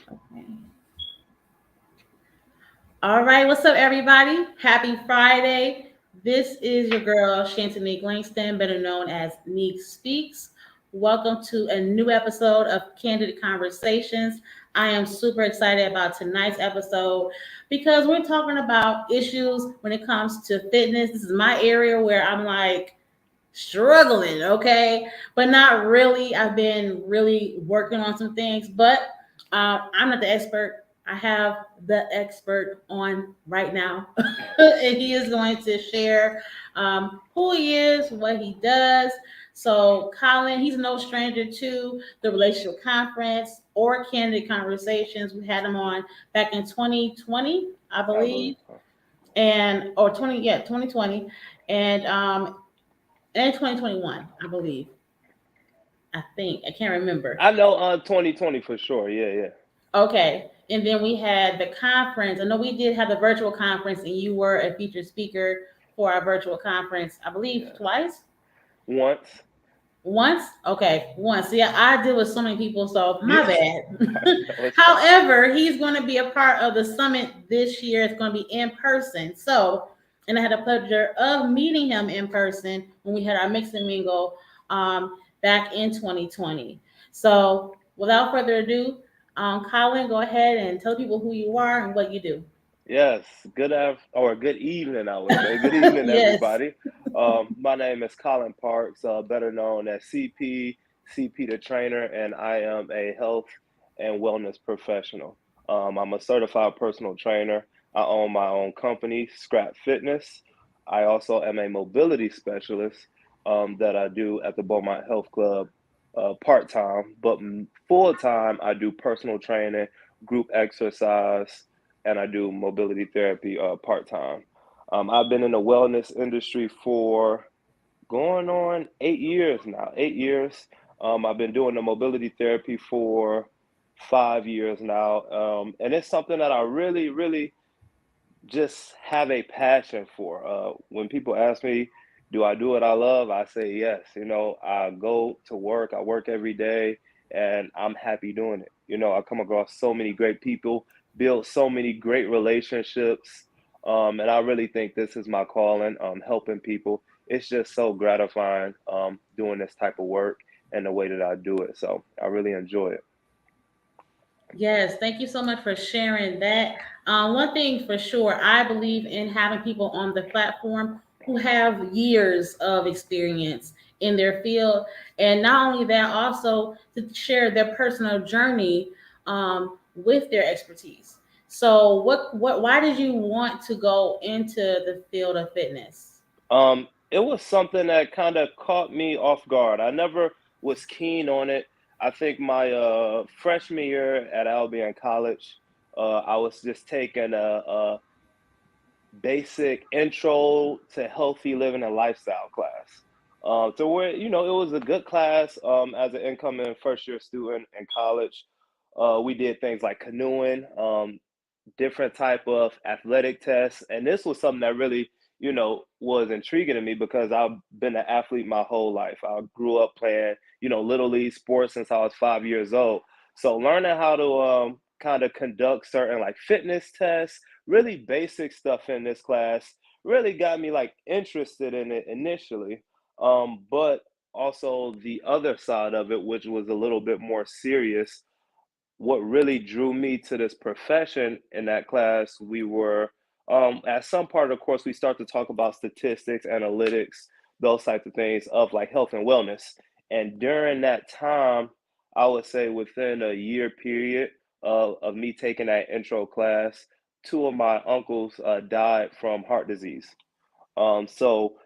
Okay. All right, what's up, everybody? Happy Friday. This is your girl, Shantanique Langston, better known as Neek Speaks. Welcome to a new episode of Candid Conversations. I am super excited about tonight's episode because we're talking about issues when it comes to fitness. This is my area where I'm like, struggling, okay, but not really. I've been really working on some things, but I'm not the expert. I have the expert on right now, and he is going to share who he is, what he does. So, Colin, he's no stranger to the relationship conference or candidate conversations. We had him on back in 2020, I I believe believe, so. and or 2020, and 2021, I believe. I think I can't remember. I know 2020 for sure. Yeah, yeah. Okay, and then we had the conference. I know we did have the virtual conference, and you were a featured speaker for our virtual conference. I believe Yeah. twice, Once. once. Okay, once. Yeah, I deal with so many people, so my Yeah. bad. No, it's fine. However, he's going to be a part of the summit this year. It's going to be in person. So, and I had the pleasure of meeting him in person when we had our mix and mingle back in 2020. So, without further ado, Colin, go ahead and tell people who you are and what you do. Yes. Good evening, I would say. Good evening, Yes. everybody. My name is Colin Parks, better known as CP the trainer, and I am a health and wellness professional. I'm a certified personal trainer. I own my own company, Scrap Fitness. I also am a mobility specialist that I do at the Beaumont Health Club part time, but full time, I do personal training, group exercise, and I do mobility therapy part time. I've been in the wellness industry for going on 8 years now. 8 years. I've been doing the mobility therapy for 5 years now, and it's something that I really, really just have a passion for. When people ask me, do I do what I love? I say yes. I go to work, I work every day, and I'm happy doing it. I come across so many great people, build so many great relationships, and I really think this is my calling, helping people. It's just so gratifying doing this type of work and the way that I do it. So I really enjoy it. Yes, thank you so much for sharing that. One thing for sure, I believe in having people on the platform who have years of experience in their field, and not only that, also to share their personal journey with their expertise. So, why did you want to go into the field of fitness? It was something that kind of caught me off guard. I never was keen on it. I think my freshman year at Albion College, I was just taking a basic intro to healthy living and lifestyle class. To where it was a good class as an incoming first year student in college. We did things like canoeing, different type of athletic tests, and this was something that really was intriguing to me because I've been an athlete my whole life. I grew up playing little league sports since I was 5 years old. So learning how to kind of conduct certain like fitness tests, really basic stuff in this class, really got me like interested in it initially. But also the other side of it, which was a little bit more serious, what really drew me to this profession in that class, we were at some part of the course we start to talk about statistics, analytics, those types of things of like health and wellness. And during that time, I would say within a year period of me taking that intro class, two of my uncles died from heart disease. So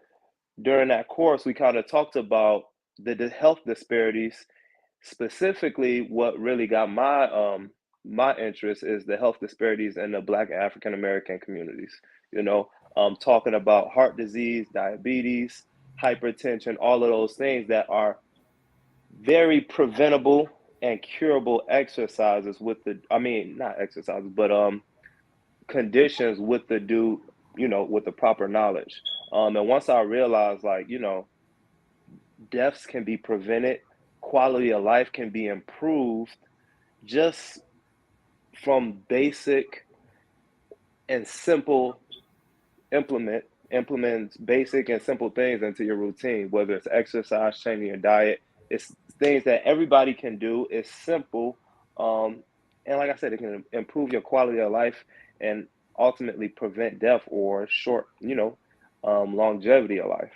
during that course, we kind of talked about the health disparities. Specifically, what really got my interest is the health disparities in the Black African American communities. Talking about heart disease, diabetes, hypertension, all of those things that are very preventable and curable exercises with I mean, not exercises, but conditions with with the proper knowledge. And once I realized, like, deaths can be prevented, quality of life can be improved just from basic and simple implements basic and simple things into your routine, whether it's exercise, changing your diet. It's things that everybody can do. It's simple, um, and like I said, it can improve your quality of life and ultimately prevent death or short, longevity of life.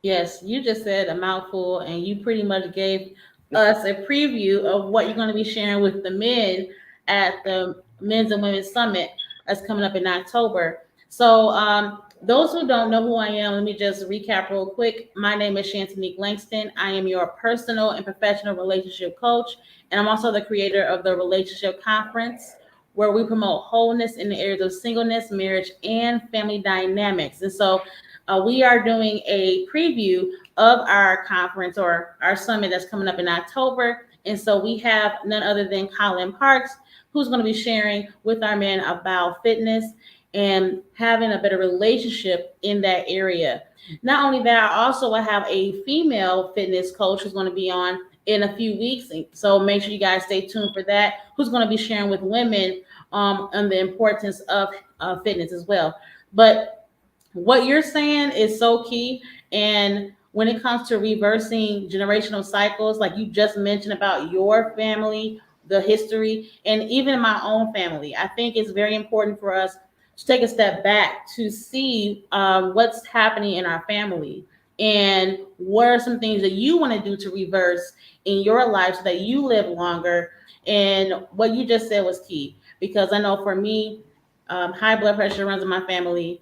Yes, you just said a mouthful, and you pretty much gave us a preview of what you're going to be sharing with the men at the Men's and Women's Summit that's coming up in October. So, those who don't know who I am, let me just recap real quick. My name is Shantanique Langston. I am your personal and professional relationship coach, and I'm also the creator of the Relationship Conference, where we promote wholeness in the areas of singleness, marriage, and family dynamics. And so, we are doing a preview of our conference or our summit that's coming up in October. And so we have none other than Colin Parks, who's going to be sharing with our men about fitness and having a better relationship in that area. Not only that, I also will have a female fitness coach who's going to be on in a few weeks. So make sure you guys stay tuned for that, who's going to be sharing with women on the importance of fitness as well. But what you're saying is so key. And when it comes to reversing generational cycles, like you just mentioned about your family, the history, and even my own family, I think it's very important for us to take a step back to see what's happening in our family and what are some things that you want to do to reverse in your life so that you live longer. And what you just said was key because I know for me, high blood pressure runs in my family.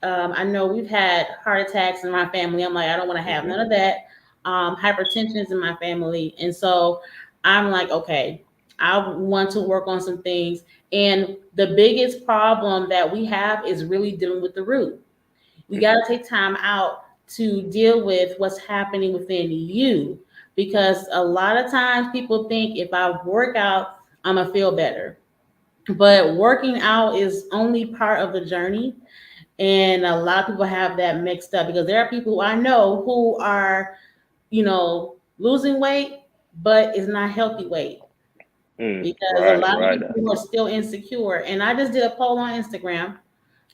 I know we've had heart attacks in my family. I'm like, I don't want to have Hmm. none of that. Hypertension is in my family. And so I'm like, okay, I want to work on some things. And the biggest problem that we have is really dealing with the root. You got Hmm. to take time out to deal with what's happening within you because a lot of times people think if I work out, I'm going to feel better. But working out is only part of the journey, and a lot of people have that mixed up because there are people who I know who are, losing weight, but it's not healthy weight because a Right, lot of right. people are still insecure. And I just did a poll on Instagram,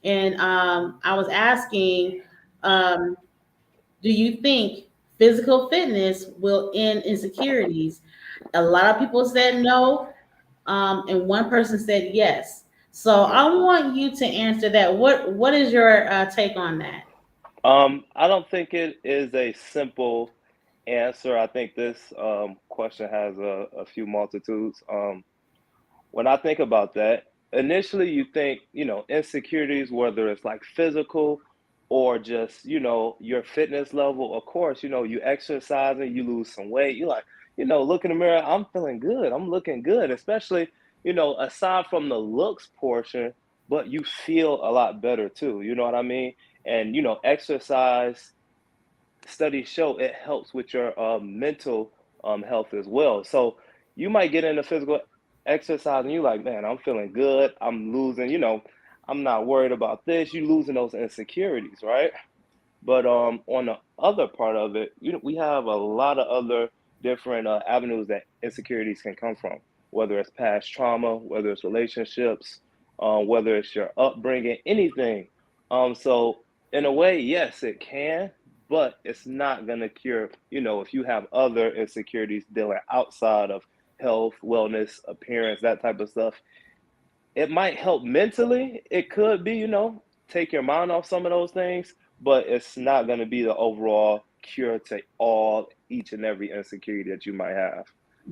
and I was asking, um, do you think physical fitness will end insecurities? A lot of people said no, and one person said yes. So Hmm. I want you to answer that. What is your take on that? I don't think it is a simple answer. I think this question has a few multitudes. When I think about that, initially you think, insecurities, whether it's like physical or just, your fitness level. Of course, you exercising, you lose some weight. You like, look in the mirror, I'm feeling good. I'm looking good, especially, aside from the looks portion, but you feel a lot better too. You know what I mean? And, exercise studies show it helps with your mental health as well. So you might get into physical exercise and you're like, man, I'm feeling good. I'm losing, I'm not worried about this. You losing those insecurities, right? But on the other part of it, we have a lot of other different avenues that insecurities can come from, whether it's past trauma, whether it's relationships, whether it's your upbringing, anything. So in a way, yes, it can, but it's not gonna cure. If you have other insecurities dealing outside of health, wellness, appearance, that type of stuff, it might help mentally. It could be, take your mind off some of those things, but it's not going to be the overall cure to all each and every insecurity that you might have.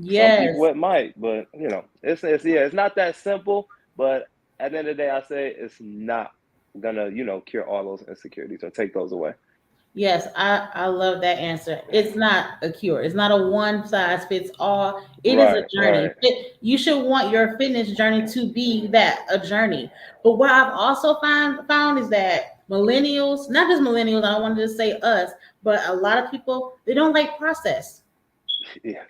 Some people Yes. it might, but it's yeah, it's not that simple. But at the end of the day, I say it's not gonna, cure all those insecurities or take those away. Yes, I love that answer. It's not a cure. It's not a one size fits all. It is a Right, journey. right. You should want your fitness journey to be that a journey. But what I've also found is that millennials, not just millennials, I don't want to just say us, but a lot of people they don't like process. Yeah.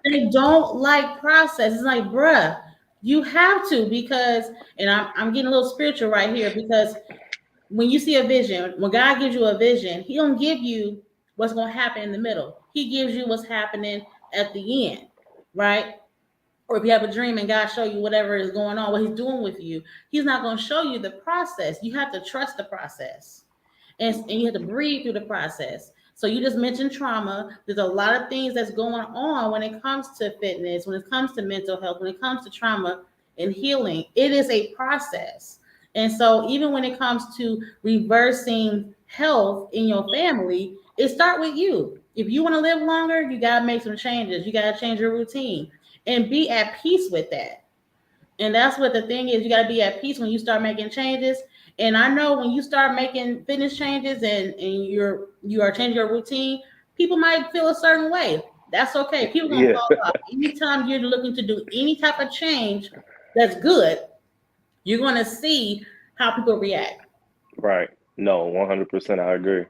They don't like process. It's like, bruh, you have to because, and I'm getting a little spiritual right here because when you see a vision, when God gives you a vision, He don't give you what's going to happen in the middle. He gives you what's happening at the end, right? or if you have a dream and God show you whatever is going on, what He's doing with you, He's not going to show you the process. You have to trust the process, and you have to breathe through the process. So you just mentioned trauma. There's a lot of things that's going on when it comes to fitness, when it comes to mental health, when it comes to trauma and healing. It is a process. And so even when it comes to reversing health in your family, it start with you. If you want to live longer, you got to make some changes. You got to change your routine and be at peace with that. And that's what the thing is. You got to be at peace when you start making changes. And I know when you start making fitness changes and you are changing your routine, people might feel a certain way. That's okay. People gonna Yeah. fall off. Anytime you're looking to do any type of change that's good, you're gonna see how people react. Right. No, 100%. I agree.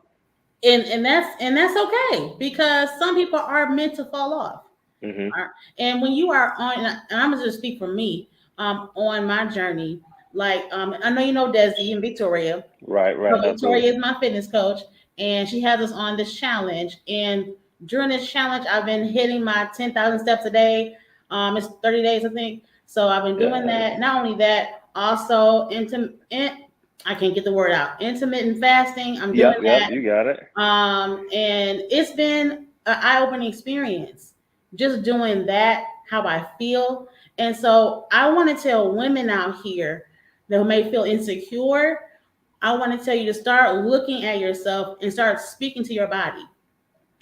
And that's okay because some people are meant to fall off. Hmm. And when you are on, and I'm gonna just speak for me, on my journey, like I know you know Desi and Victoria. Right. So Right. Absolutely. Victoria is my fitness coach, and she has us on this challenge. And during this challenge, I've been hitting my 10,000 steps a day. It's 30 days, I think. So I've been doing Yeah. that. Not only that, also I can't get the word out. Intermittent fasting. I'm doing Yep. Yep. that. You got it. And it's been an eye-opening experience just doing that, how I feel. And so I want to tell women out here that may feel insecure, I want to tell you to start looking at yourself and start speaking to your body.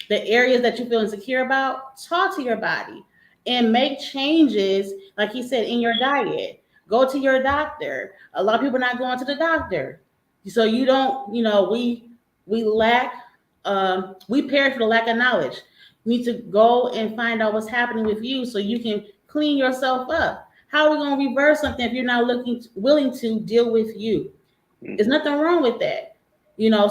The areas that you feel insecure about, talk to your body and make changes, like he said, in your diet. Go to your doctor. A lot of people are not going to the doctor. So you don't, we lack, we perish for the lack of knowledge. You need to go and find out what's happening with you so you can clean yourself up. How are we going to reverse something if you're not willing to deal with you? There's Hmm. nothing wrong with that.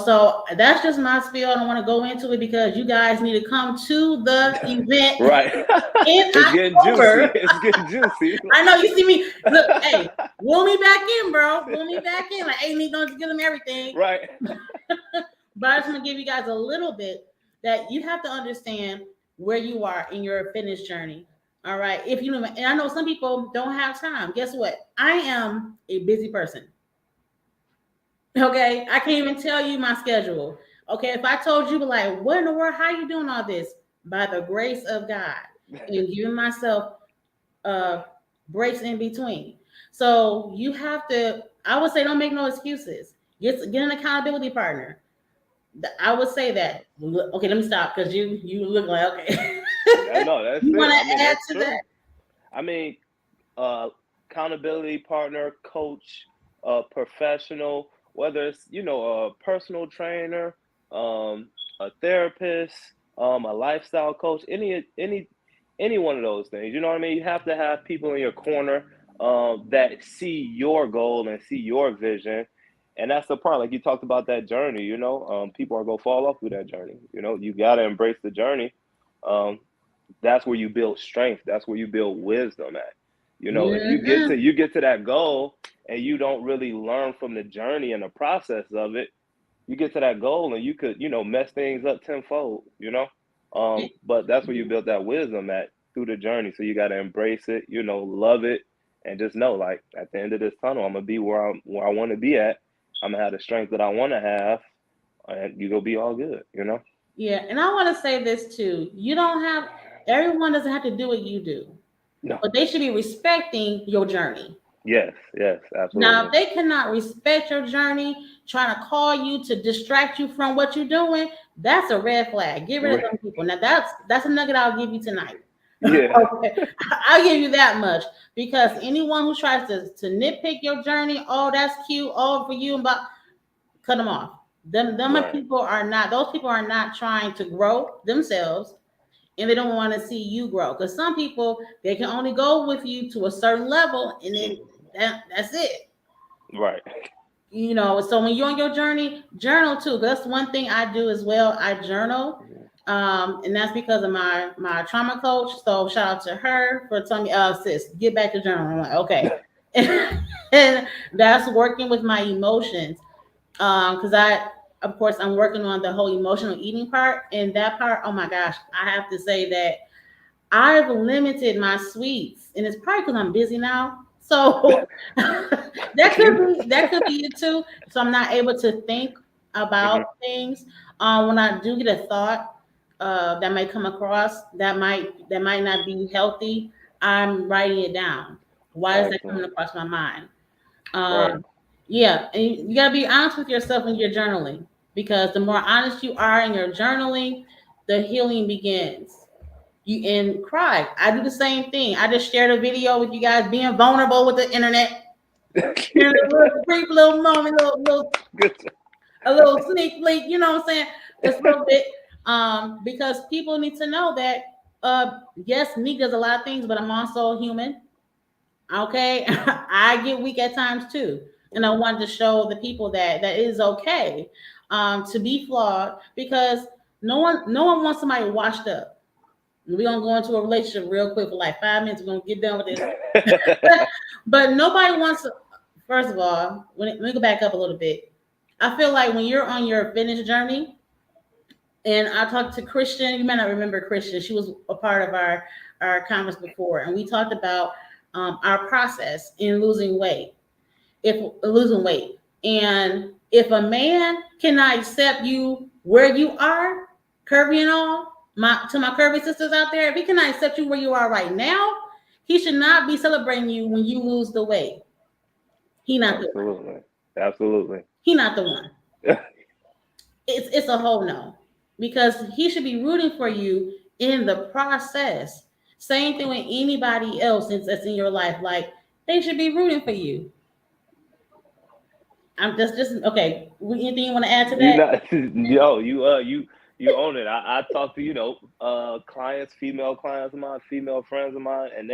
So that's just my spiel. I don't want to go into it because you guys need to come to the event Right. in It's getting juicy. October. It's getting juicy. I know you see me. Look, hey, will me back in, bro. Will me back in. Like, ain't gonna give them everything. Right. But I just want to give you guys a little bit that you have to understand where you are in your fitness journey. All right. If you know, and I know some people don't have time. Guess what? I am a busy person. Okay, I can't even tell you my schedule. Okay, if I told you, like, what in the world? How you doing all this? By the grace of God and giving myself uh breaks in between. So you have to. I would say, don't make no excuses. Get an accountability partner. I would say that. Okay, let me stop because you look like okay. Yeah, no, that's You want it. I mean, to add that's to that? true. I mean, uh, accountability partner, coach, professional, whether it's a personal trainer, a therapist, a lifestyle coach, any one of those things. You know what I mean? You have to have people in your corner that see your goal and see your vision. And that's the part, like you talked about that journey, people are gonna fall off through that journey. You gotta embrace the journey. Um, that's where you build strength. That's where you build wisdom at. If Mm-hmm. you get to that goal and you don't really learn from the journey and the process of it, you get to that goal and you could, mess things up tenfold. But that's where you build that wisdom at through the journey. So you got to embrace it, love it, and just know, like, at the end of this tunnel, I'm gonna be where I want to be at. I'm gonna have the strength that I want to have, and you gonna be all good. Yeah, and I want to say this too. You don't have everyone doesn't have to do what you do, No. but they should be respecting your journey. Yes. Yes. Now, Absolutely. if they cannot respect your journey, trying to call you to distract you from what you're doing, that's a red flag. Get rid of them people. Now, that's a nugget I'll give you tonight. Yeah. Okay, I'll give you that much because anyone who tries to nitpick your journey, oh, that's cute, oh, for you, but cut them off. Them Right. people are not. Those people are not trying to grow themselves and they don't want to see you grow. Because some people they can only go with you to a certain level, and then that's it. Right. So when you're on your journey, journal too. That's one thing I do as well. I journal. And that's because of my trauma coach. So shout out to her for telling me, sis, get back to journaling. I'm like, okay. And that's working with my emotions. Because of course, I'm working on the whole emotional eating part. And that part, oh my gosh, I have to say that I've limited my sweets, and it's probably because I'm busy now. So that could be it too. So I'm not able to think Hmm. about things. When I do get a thought that might come across that might not be healthy, I'm writing it down. Why is that coming Excellent. across my mind? Right. Um, yeah, and you gotta be honest with yourself when you're journaling, because the more honest you are in your journaling, the healing begins. You and cry. I do the same thing. I just shared a video with you guys being vulnerable with the internet. And a little brief little moment, Good. a little sneak peek, you know what I'm saying? Just a little bit. Because people need to know that yes, me does a lot of things, but I'm also human. Okay. I get weak at times too. And I wanted to show the people that that is okay to be flawed, because no one wants somebody washed up. We're gonna go into a relationship real quick for like 5 minutes. We're gonna get done with this. But nobody wants to, first of all, let me go back up a little bit. I feel like when you're on your fitness journey, and I talked to Christian, you might not remember Christian. She was a part of our conference before, and we talked about our process in losing weight. And if a man cannot accept you where you are, curvy and all, my curvy sisters out there, if he cannot accept you where you are right now, he should not be celebrating you when you lose the weight. He not the one. Absolutely. Absolutely. He not the one. It's a whole no, because he should be rooting for you in the process. Same thing with anybody else that's in your life. Like, they should be rooting for you. I'm just okay. Anything you want to add to You that? not yo, you own it. I talk to, clients, female clients of mine, female friends of mine, and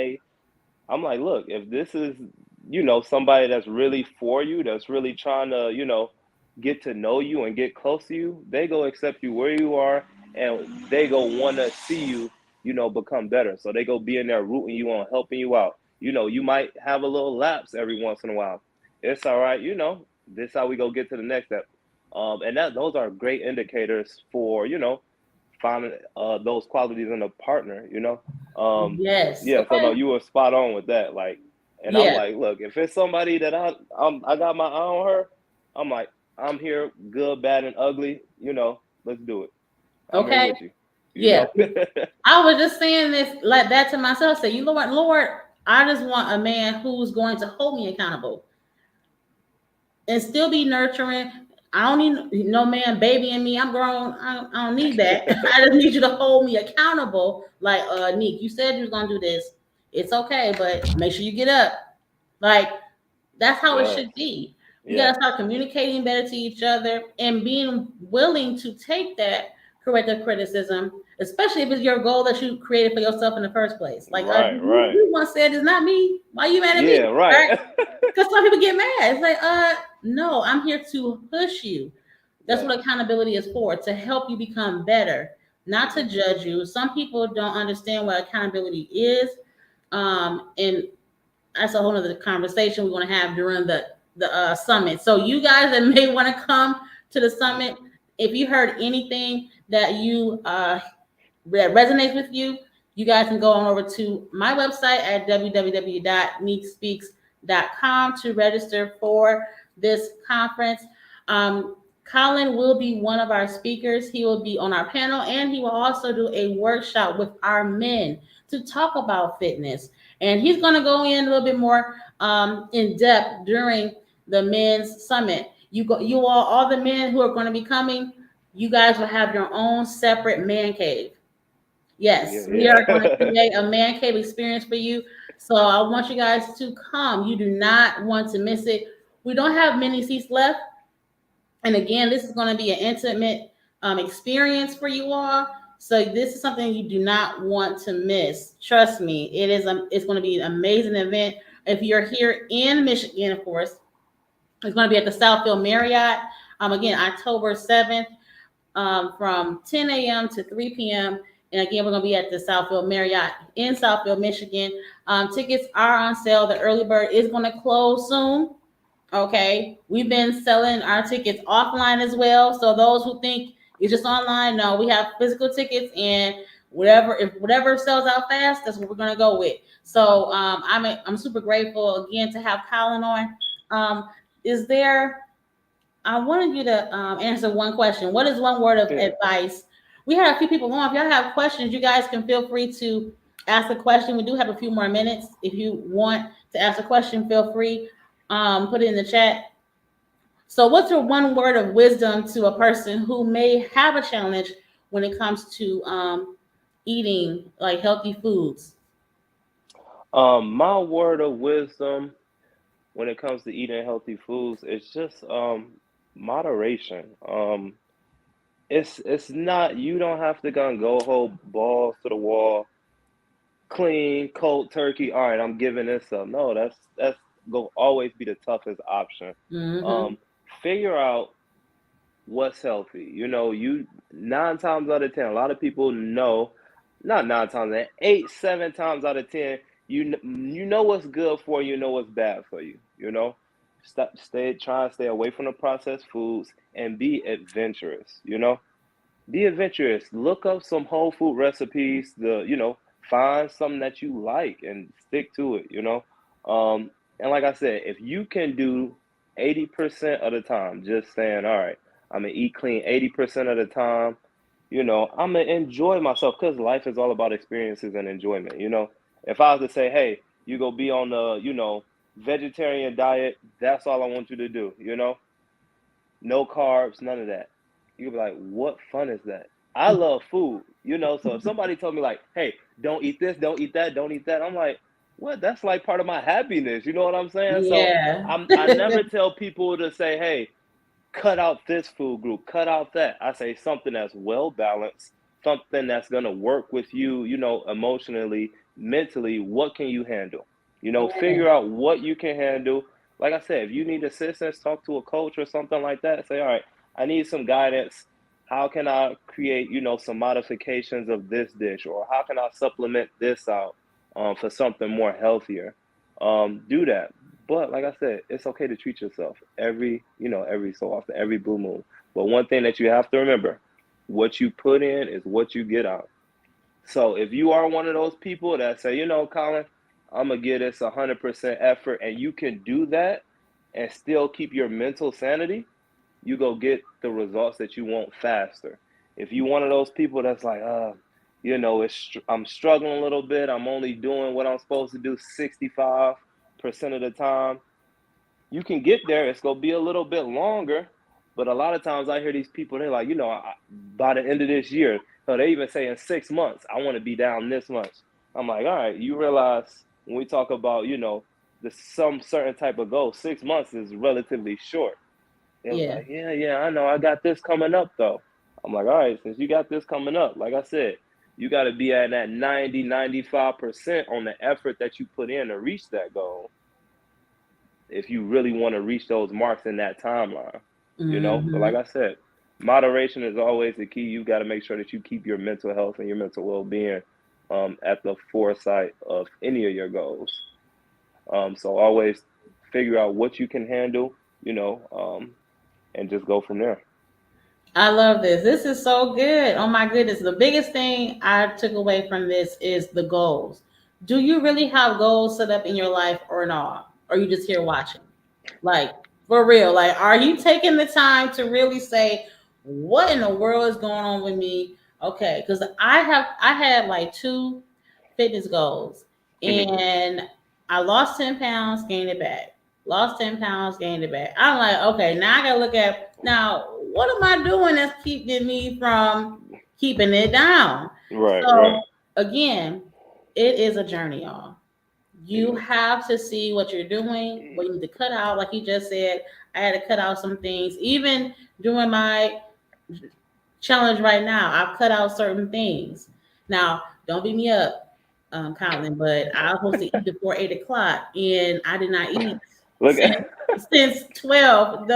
I'm like, look, if this is, somebody that's really for you, that's really trying to, get to know you and get close to you, they go accept you where you are, and they go want to see you, become better. So they go be in there rooting you on, helping you out. You might have a little lapse every once in a while. It's all right. This how we go get to the next step. And those are great indicators for, finding those qualities in a partner. Yes. Yeah, so no, Okay. you were spot on with that. Like, and I'm Yeah. like, look, if it's somebody that I got my eye on her, I'm like, I'm here, good, bad, and ugly. Let's do it. I'm here Okay. with you. You Yeah. know. I was just saying this like that to myself. Say, you know what, Lord, I just want a man who's going to hold me accountable and still be nurturing. I don't need no man babying me. I'm grown. I don't need that. I just need you to hold me accountable. Like, Nick, you said you was gonna do this. It's okay, but make sure you get up. Like, that's how it Yes. should be. We got Yes. to start communicating better to each other and being willing to take that corrective criticism, especially if it's your goal that you created for yourself in the first place. Like, Right. Right. you once said, it's not me. Why you mad at me? Yeah. Right. Right? Because some people get mad. It's like, no, I'm here to push you. That's Yes. what accountability is for, to help you become better, not to Hmm. judge you. Some people don't understand what accountability is. And that's a whole other conversation we're going to have during the summit. So you guys that may want to come to the summit, if you heard anything that you that resonates with you, you guys can go on over to my website at www.neekspeaks.com to register for this conference. Colin will be one of our speakers. He will be on our panel, and he will also do a workshop with our men to talk about fitness. And he's going to go in a little bit more in depth during the men's summit. All the men who are going to be coming, you guys will have your own separate man cave. Yeah. Yes, we are going to Yeah. create a man cave experience for you. So I want you guys to come. You do not want to miss it. We don't have many seats left. And again, this is going to be an intimate experience for you all. So this is something you do not want to miss. Trust me, it's going to be an amazing event. If you're here in Michigan, of course, it's going to be at the Southfield Marriott. Again, October 7th, from 10 a.m. to 3 p.m. And again, we're going to be at the Southfield Marriott in Southfield, Michigan. Tickets are on sale. The early bird is going to close soon. Okay, we've been selling our tickets offline as well. So those who think it's just online, no, we have physical tickets, and whatever sells out fast, that's what we're gonna go with. So I'm super grateful again to have Colin on. Is there? I wanted you to answer one question. What is one word of Yeah. advice? We had a few people on. If y'all have questions, you guys can feel free to ask a question. We do have a few more minutes. If you want to ask a question, feel free. Put it in the chat. So, what's your one word of wisdom to a person who may have a challenge when it comes to eating like healthy foods? My word of wisdom when it comes to eating healthy foods is just moderation. It's not, you don't have to go whole balls to the wall, clean, cold turkey. All right, I'm giving this up. No, that's go always be the toughest option. Mm-hmm. Um, Figure out what's healthy. You know, you 9 times out of 10, a lot of people know, not 9 times, eight, 7 times out of 10, you know what's good for you, you know what's bad for you. You know, try and stay away from the processed foods and be adventurous. You know, be adventurous. Look up some whole food recipes. Find something that you like and stick to it. And like I said, if you can do 80% of the time, just saying, all right, I'm gonna eat clean 80% of the time. I'm gonna enjoy myself because life is all about experiences and enjoyment. If I was to say, hey, you go be on the, vegetarian diet, that's all I want you to do. No carbs, none of that. You'll be like, what fun is that? I love food. So if somebody told me like, hey, don't eat this, don't eat that, don't eat that, I'm like, what? That's like part of my happiness. You know what I'm saying? So Yeah. I never tell people to say, hey, cut out this food group, cut out that. I say something that's well balanced, something that's gonna work with you, emotionally, mentally. What can you handle? Figure out what you can handle. Like I said, if you need assistance, talk to a coach or something like that. Say, all right, I need some guidance. How can I create, some modifications of this dish, or how can I supplement this out for something more healthier? Do that. But like I said, it's okay to treat yourself every so often, every blue moon. But one thing that you have to remember, what you put in is what you get out. So if you are one of those people that say, Colin, I'm gonna give this 100% effort, and you can do that and still keep your mental sanity, you go get the results that you want faster. If you one of those people that's like, I'm struggling a little bit. I'm only doing what I'm supposed to do 65% of the time. You can get there. It's gonna be a little bit longer, but a lot of times I hear these people. They're like, by the end of this year, so they even say in 6 months, I want to be down this much. I'm like, all right. You realize when we talk about, some certain type of goal, 6 months is relatively short. It was Yeah. like, yeah, yeah, I know. I got this coming up though. I'm like, all right, since you got this coming up, like I said, you got to be at that 90, 95% on the effort that you put in to reach that goal. If you really want to reach those marks in that timeline. But like Mm-hmm. I said, moderation is always the key. You got to make sure that you keep your mental health and your mental well-being at the foresight of any of your goals. So always figure out what you can handle, and just go from there. I love this. This is so good. Oh my goodness. The biggest thing I took away from this is the goals. Do you really have goals set up in your life or not? Or are you just here watching? Like, for real. Like, are you taking the time to really say, what in the world is going on with me? Okay. Because I had like two fitness goals, Hmm. and I lost 10 pounds, gained it back. Lost 10 pounds, gained it back. I'm like, okay, now I gotta look at now what am I doing that's keeping me from keeping it down? Right, So right. again, it is a journey, y'all. You Yeah. have to see what you're doing, what you need to cut out. Like you just said, I had to cut out some things. Even doing my challenge right now, I've cut out certain things. Now, don't beat me up, Colin, but I was supposed to eat before 8 o'clock, and I did not eat Look since at since 12.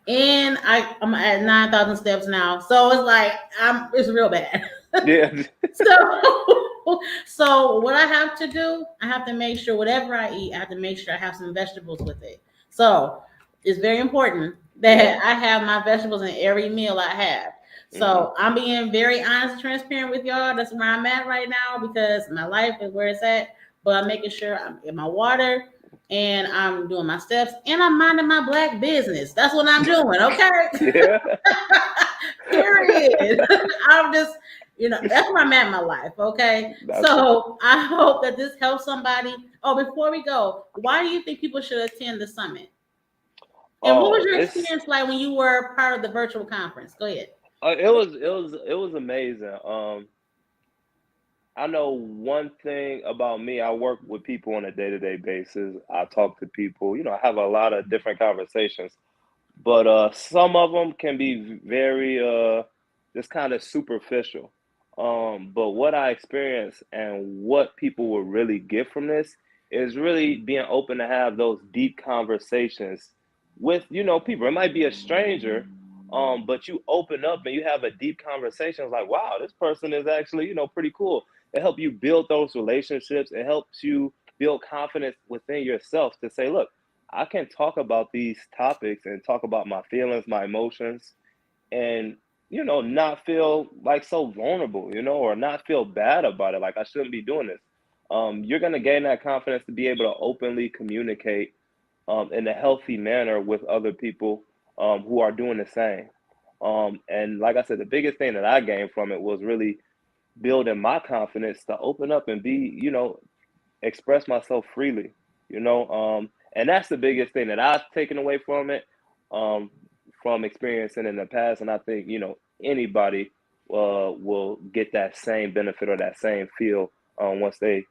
And I'm at 9,000 steps now, so it's like it's real bad. yeah. So what I have to do, I have to make sure whatever I eat, I have to make sure I have some vegetables with it. So it's very important Yep. that I have my vegetables in every meal I have. Hmm. So I'm being very honest and transparent with y'all. That's where I'm at right now because my life is where it's at. But I'm making sure I'm in my water and I'm doing my steps and I'm minding my black business. That's what I'm doing. Okay. Yeah. Period. I'm just, that's where I'm at in my life. Okay. That's So I hope that this helps somebody. Oh, before we go, why do you think people should attend the summit? And what was oh, your it's experience like when you were part of the virtual conference? Go ahead. it was amazing. I know one thing about me. I work with people on a day-to-day basis. I talk to people. I have a lot of different conversations, but some of them can be very just kind of superficial. But what I experience and what people will really get from this is really being open to have those deep conversations with people. It might be a stranger, but you open up and you have a deep conversation. It's like, wow, this person is actually pretty cool. It helps you build those relationships. It helps you build confidence within yourself to say, look, I can talk about these topics and talk about my feelings, my emotions, and not feel like so vulnerable, or not feel bad about it. Like I shouldn't be doing this. You're gonna gain that confidence to be able to openly communicate in a healthy manner with other people who are doing the same. And like I said, the biggest thing that I gained from it was really building my confidence to open up and be, express myself freely, and that's the biggest thing that I've taken away from it, um, from experiencing in the past. And I think, anybody will get that same benefit or that same feel once they,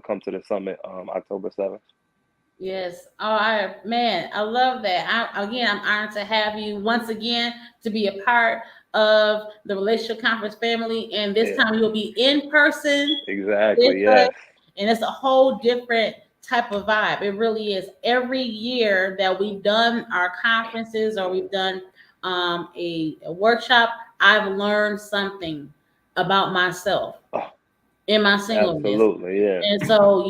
come to the summit October 7th. Yes. Oh, man, I love that. I'm honored to have you once again to be a part of the relationship conference family. And this Yeah, time you'll be in person with exactly. us, Yes. and it's a whole different type of vibe. It really is. Every year that we've done our conferences or we've done a workshop, I've learned something about myself Oh, in my singleness. absolutely. Yeah. And so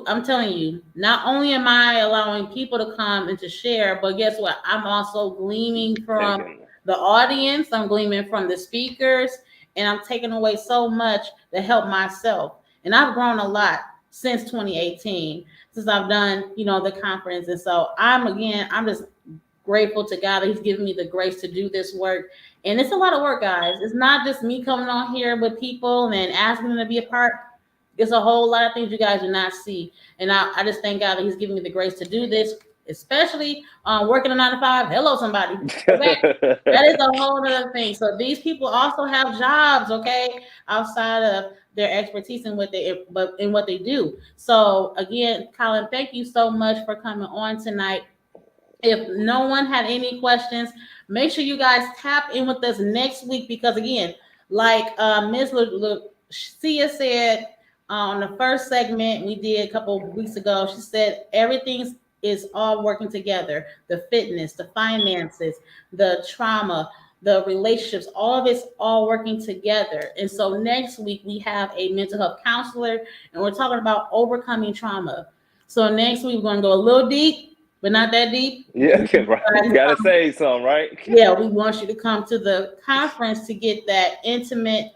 I'm telling you, not only am I allowing people to come and to share, but guess what? I'm also gleaming from Taking. the audience. I'm gleaming from the speakers, and I'm taking away so much to help myself. And I've grown a lot since 2018, since I've done, the conference. And so I'm just grateful to God that He's given me the grace to do this work. And it's a lot of work, guys. It's not just me coming on here with people and asking them to be a part. It's a whole lot of things you guys do not see. And I just thank God that He's given me the grace to do this, especially working a 9 to 5. Hello, somebody. Okay. That is a whole other thing. So these people also have jobs, okay, outside of their expertise in what they do. So again, Colin, thank you so much for coming on tonight. If no one had any questions, make sure you guys tap in with us next week because again, like Ms. Lucia said on the first segment we did a couple of weeks ago, she said everything is all working together. The fitness, the finances, the trauma, the relationships, all of it's all working together. And so next week we have a mental health counselor and we're talking about overcoming trauma. So next week we're going to go a little deep, but not that deep. Yeah. Right. You gotta say something, right? Yeah, we want you to come to the conference to get that intimate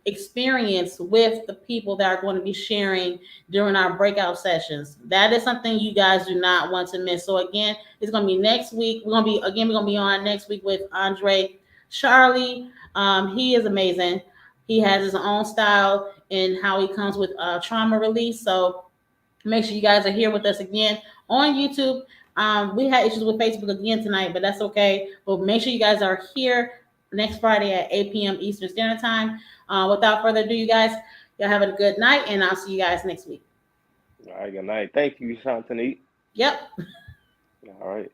experience with the people that are going to be sharing during our breakout sessions. That is something you guys do not want to miss. So again, it's going to be next week. We're going to be on next week with Andre Charlie. He is amazing. He has his own style in how he comes with trauma release. So make sure you guys are here with us again on YouTube. We had issues with Facebook again tonight, but that's okay. But make sure you guys are here next Friday at 8 p.m. Eastern Standard Time. Without further ado, you guys, y'all have a good night, and I'll see you guys next week. All right. Good night. Thank you, Shantanique. Yep. All right.